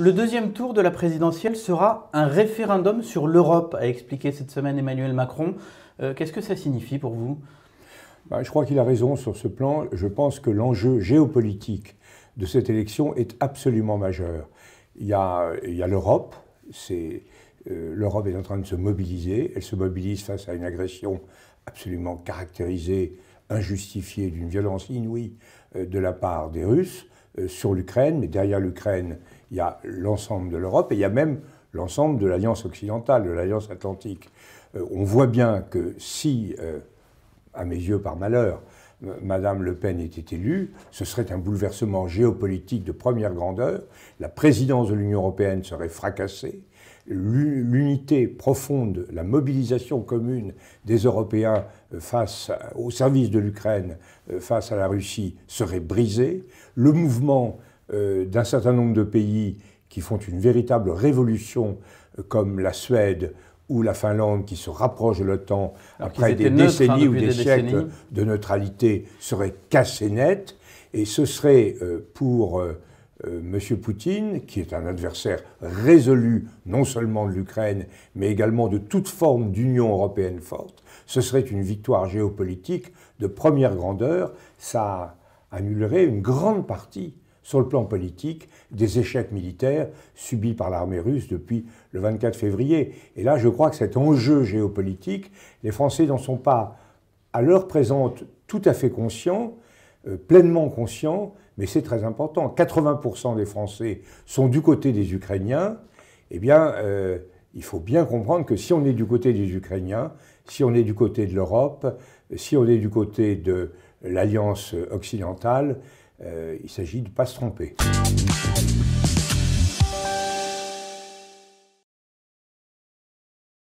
Le deuxième tour de la présidentielle sera un référendum sur l'Europe, a expliqué cette semaine Emmanuel Macron. Qu'est-ce que ça signifie pour vous ? Je crois qu'il a raison sur ce plan. Je pense que l'enjeu géopolitique de cette élection est absolument majeur. Il y a l'Europe. L'Europe est en train de se mobiliser. Elle se mobilise face à une agression absolument caractérisée, injustifiée, d'une violence inouïe de la part des Russes sur l'Ukraine. Mais derrière l'Ukraine, il y a l'ensemble de l'Europe et il y a même l'ensemble de l'Alliance occidentale, de l'Alliance atlantique. On voit bien que si, à mes yeux par malheur, Madame Le Pen était élue, ce serait un bouleversement géopolitique de première grandeur. La présidence de l'Union européenne serait fracassée. L'unité profonde, la mobilisation commune des Européens au service de l'Ukraine face à la Russie serait brisée. Le mouvement d'un certain nombre de pays qui font une véritable révolution, comme la Suède ou la Finlande, qui se rapprochent de l'OTAN après des décennies ou des siècles de neutralité, serait cassé net. Et ce serait pour M. Poutine, qui est un adversaire résolu non seulement de l'Ukraine, mais également de toute forme d'Union européenne forte, ce serait une victoire géopolitique de première grandeur. Ça annulerait une grande partie, sur le plan politique, des échecs militaires subis par l'armée russe depuis le 24 février. Et là, je crois que cet enjeu géopolitique, les Français n'en sont pas, à l'heure présente, tout à fait conscients, pleinement conscients, mais c'est très important. 80% des Français sont du côté des Ukrainiens. Eh bien, il faut bien comprendre que si on est du côté des Ukrainiens, si on est du côté de l'Europe, si on est du côté de l'Alliance occidentale, il s'agit de ne pas se tromper.